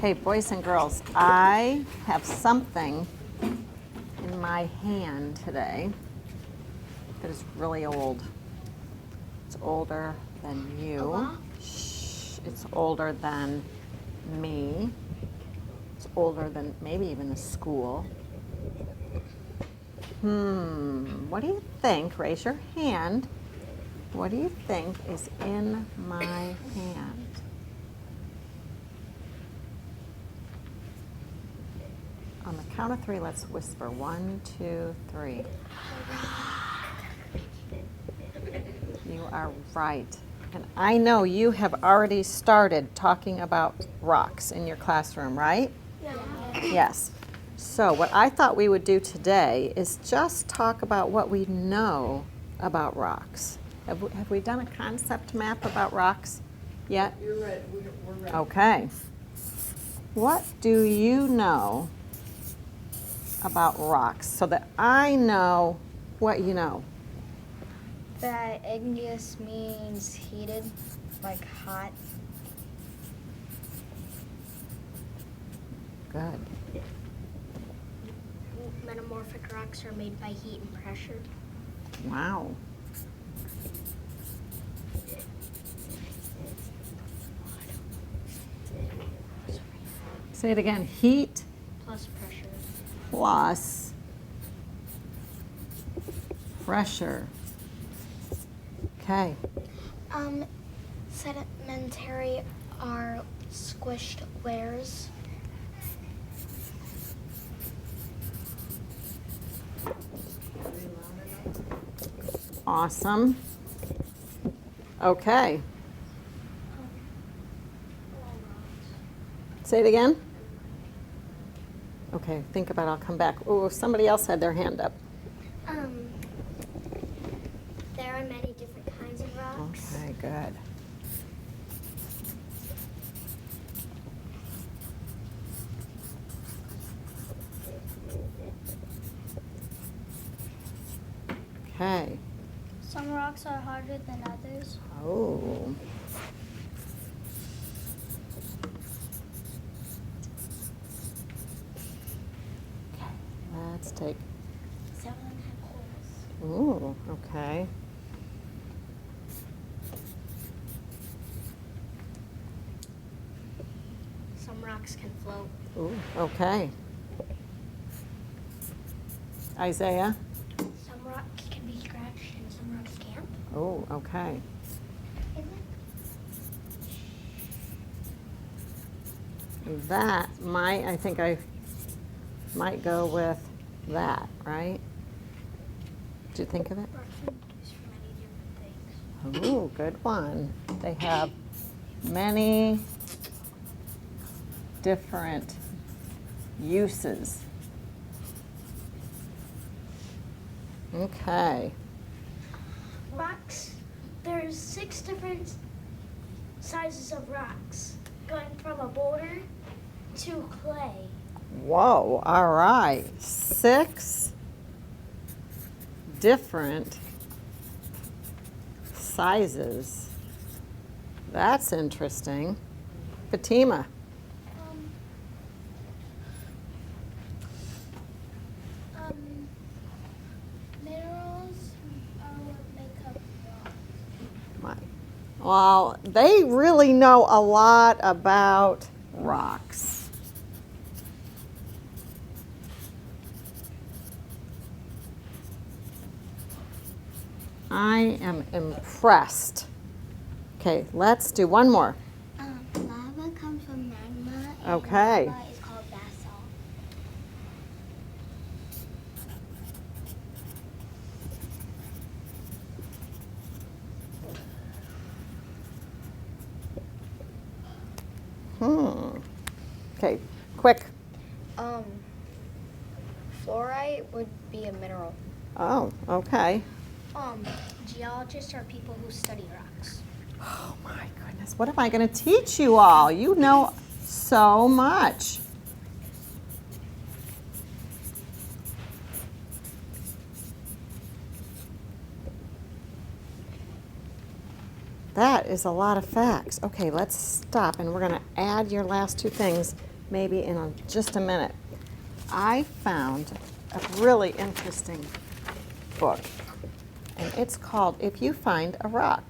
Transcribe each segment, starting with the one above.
Okay, boys and girls, I have something in my hand today that is really old. It's older than you. Shh, it's older than me. It's older than maybe even the school. What do you think? Raise your hand. What do you think is in my hand? On the count of three, let's whisper. 1, 2, 3. You are right. And I know you have already started talking about rocks in your classroom, right? Yeah. Yes. So what I thought we would do today is just talk about what we know about rocks. Have we done a concept map about rocks yet? You're right. We're ready. Okay. What do you know about rocks so that I know what you know? That igneous means heated, like hot. Good. Metamorphic rocks are made by heat and pressure. Wow. Say it again. Heat Plus pressure. plus pressure. Okay. Sedimentary are squished layers. Awesome. Okay. Say it again. Okay, think about it. I'll come back. Oh, somebody else had their hand up. There are many different kinds of rocks. Okay, good. Okay. Some rocks are harder than others. Oh. Okay, let's take. Some of them have holes. Ooh, okay. Some rocks can float. Ooh, okay. Isaiah? Some rocks can be scratched and some rocks can't. Oh, okay. I think I might go with that, right? Did you think of it? Rocks are used for many different things. Ooh, good one. They have many different uses. Okay. Rocks, there's 6 different sizes of rocks, going from a boulder to clay. Whoa, all right. 6 different sizes. That's interesting. Fatima. Minerals are what make up rocks. Well, they really know a lot about rocks. I am impressed. Okay, let's do one more. Lava comes from magma, and Okay. lava is called basalt. Okay, quick. Fluorite would be a mineral. Oh, okay. Geologists are people who study rocks. Oh my goodness, what am I going to teach you all? You know so much. That is a lot of facts. Okay, let's stop and we're going to add your last 2 things maybe in just a minute. I found a really interesting book, and it's called If You Find a Rock.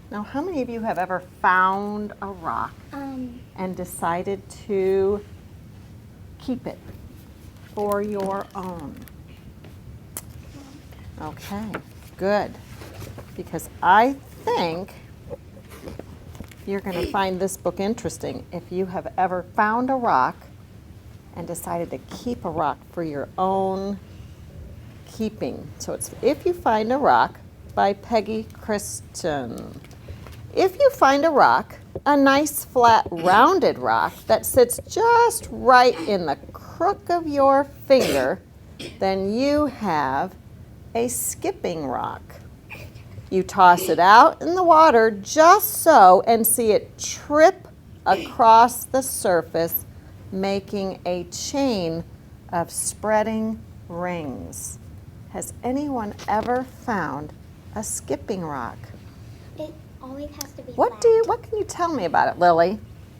Now, how many of you have ever found a rock and decided to keep it for your own? Okay, good. Because I think you're going to find this book interesting if you have ever found a rock and decided to keep a rock for your own keeping. So it's If You Find a Rock by Peggy Christian. If you find a rock, a nice flat rounded rock that sits just right in the crook of your finger, then you have a skipping rock. You toss it out in the water just so and see it trip across the surface, making a chain of spreading rings. Has anyone ever found a skipping rock? It always has to be What can you tell me about it, Lily?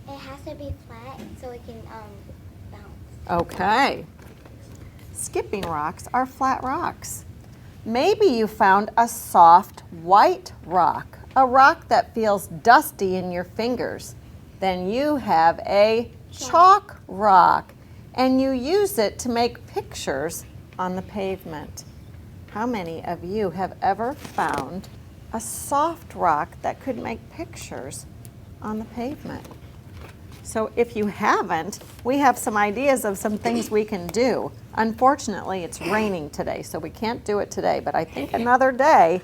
It has to be flat so it can bounce. Okay. Skipping rocks are flat rocks. Maybe you found a soft white rock, a rock that feels dusty in your fingers. Then you have a chalk rock, and you use it to make pictures on the pavement. How many of you have ever found a soft rock that could make pictures on the pavement? So if you haven't, we have some ideas of some things we can do. Unfortunately, it's raining today, so we can't do it today, but I think another day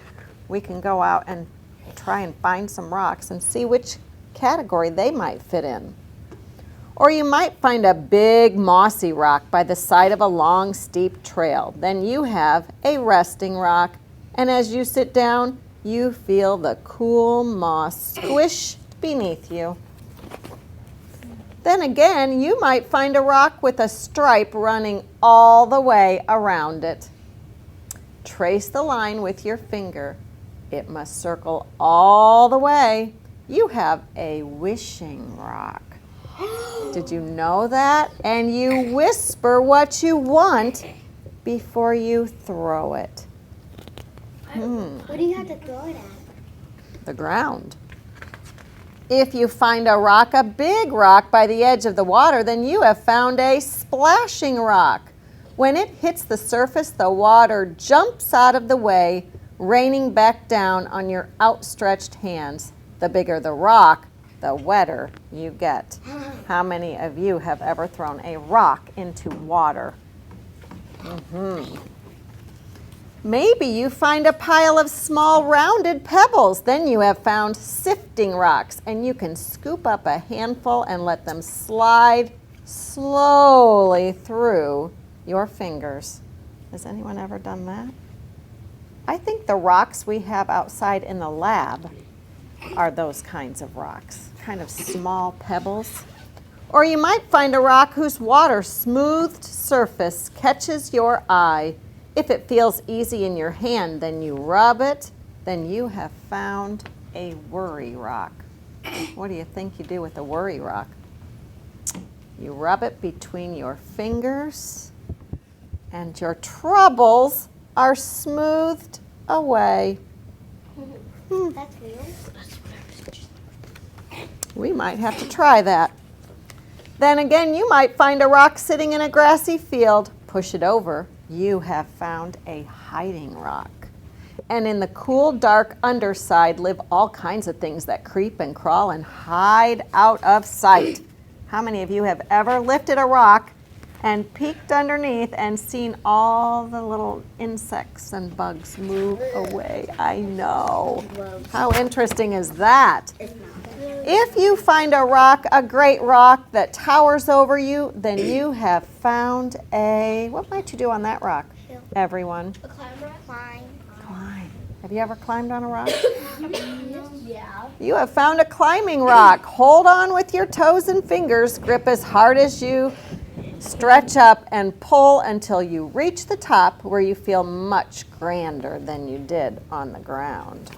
we can go out and try and find some rocks and see which category they might fit in. Or you might find a big mossy rock by the side of a long, steep trail. Then you have a resting rock, and as you sit down, you feel the cool moss squish beneath you. Then again, you might find a rock with a stripe running all the way around it. Trace the line with your finger. It must circle all the way. You have a wishing rock. Did you know that? And you whisper what you want before you throw it. What do you have to throw it at? The ground. If you find a rock, a big rock by the edge of the water, then you have found a splashing rock. When it hits the surface, the water jumps out of the way, raining back down on your outstretched hands. The bigger the rock, the wetter you get. How many of you have ever thrown a rock into water? Maybe you find a pile of small rounded pebbles. Then you have found sifting rocks, and you can scoop up a handful and let them slide slowly through your fingers. Has anyone ever done that? I think the rocks we have outside in the lab are those kinds of rocks, kind of small pebbles. Or you might find a rock whose water-smoothed surface catches your eye. If it feels easy in your hand, then you rub it, then you have found a worry rock. What do you think you do with a worry rock? You rub it between your fingers, and your troubles are smoothed away. That's real. We might have to try that. Then again, you might find a rock sitting in a grassy field. Push it over. You have found a hiding rock. And in the cool, dark underside live all kinds of things that creep and crawl and hide out of sight. How many of you have ever lifted a rock and peeked underneath and seen all the little insects and bugs move away? I know. How interesting is that? If you find a rock, a great rock that towers over you, then you have found a, what might you do on that rock? Hill. Everyone. A climb rock? Climb. Have you ever climbed on a rock? Yeah. You have found a climbing rock. Hold on with your toes and fingers. Grip as hard as you stretch up and pull until you reach the top where you feel much grander than you did on the ground.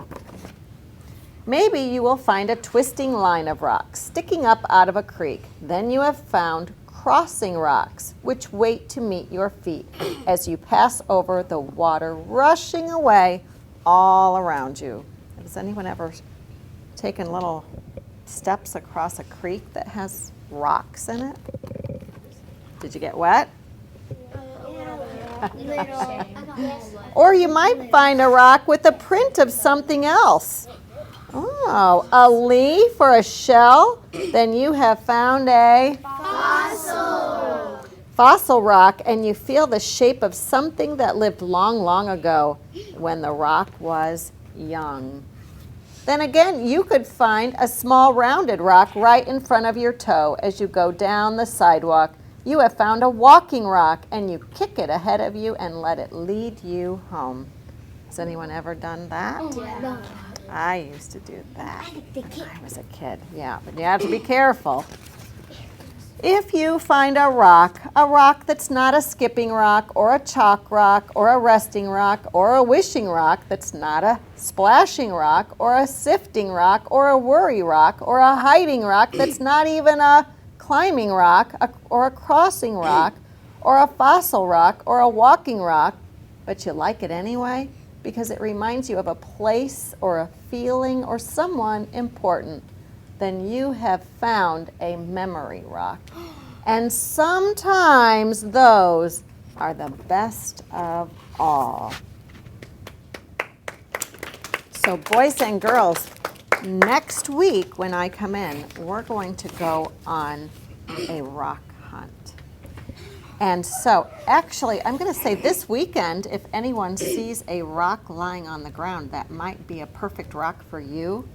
Maybe you will find a twisting line of rocks sticking up out of a creek. Then you have found crossing rocks, which wait to meet your feet as you pass over the water rushing away all around you. Has anyone ever taken little steps across a creek that has rocks in it? Did you get wet? Or you might find a rock with a print of something else. Oh, a leaf or a shell? Then you have found a fossil rock, and you feel the shape of something that lived long, long ago when the rock was young. Then again, you could find a small rounded rock right in front of your toe as you go down the sidewalk. You have found a walking rock, and you kick it ahead of you and let it lead you home. Has anyone ever done that? No. I used to do that when I was a kid. Yeah, but you have to be careful. If you find a rock that's not a skipping rock or a chalk rock or a resting rock or a wishing rock, that's not a splashing rock or a sifting rock or a worry rock or a hiding rock, that's not even a climbing rock or a crossing rock or a fossil rock or a walking rock, but you like it anyway because it reminds you of a place or a feeling or someone important, then you have found a memory rock. And sometimes those are the best of all. So boys and girls, next week when I come in, we're going to go on a rock hunt. And so actually, I'm going to say this weekend, if anyone sees a rock lying on the ground that might be a perfect rock for you,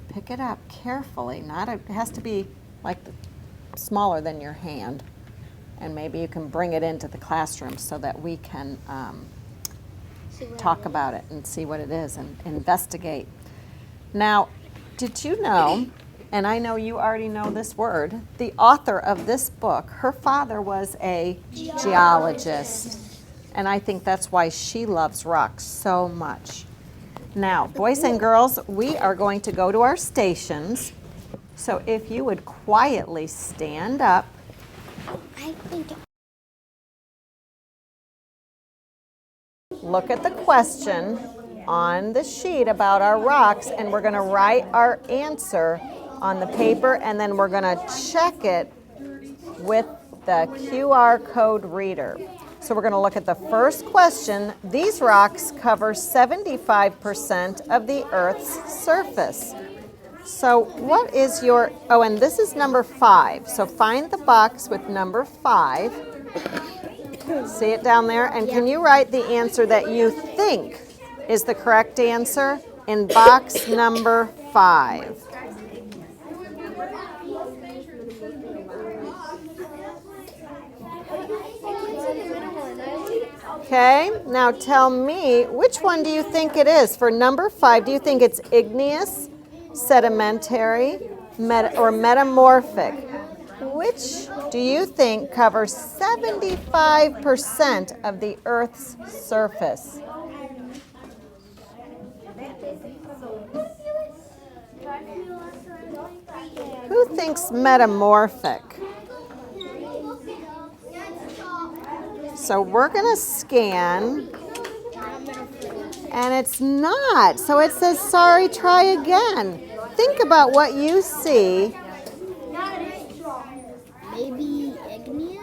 pick it up carefully. It has to be like smaller than your hand. And maybe you can bring it into the classroom so that we can talk about it and see what it is and investigate. Now, did you know, and I know you already know this word, the author of this book, her father was a geologist. And I think that's why she loves rocks so much. Now, boys and girls, we are going to go to our stations. So if you would quietly stand up. I think Look at the question on the sheet about our rocks, and we're going to write our answer on the paper, and then we're going to check it with the QR code reader. So we're going to look at the first question. These rocks cover 75% of the Earth's surface. So what is your, oh, and this is number 5. So find the box with number 5. See it down there? And can you write the answer that you think is the correct answer in box number 5? Okay, now tell me, which one do you think it is? For number 5, do you think it's igneous, sedimentary, or metamorphic? Which do you think covers 75% of the Earth's surface? Who thinks metamorphic? So we're going to scan, and it's not. So it says, sorry, try again. Think about what you see. maybe igneous.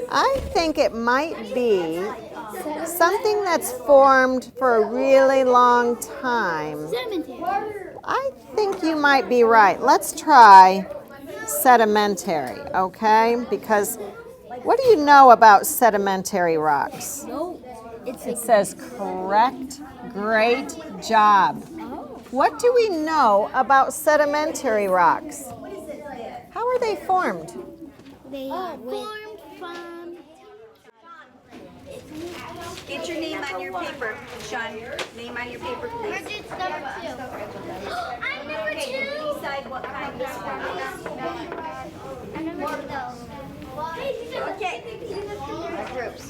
I think it might be something that's formed for a really long time. Sedimentary. I think you might be right. Let's try sedimentary, okay? Because what do you know about sedimentary rocks? No, It says correct, great job. What do we know about sedimentary rocks? How are they formed? they formed from. Get your name on your paper, Sean. Name on your paper, please. It's number 2. I'm number 2. Decide what kind this one I'm number 2. Okay. Groups.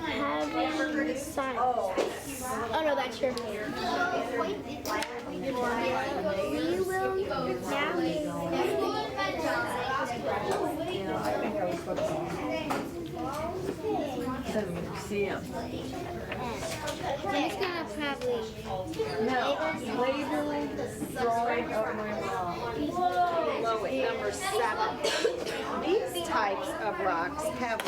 Having science. What's your favorite? We will See him. I'm just gonna probably Label drawing below it, number 7. These types of rocks have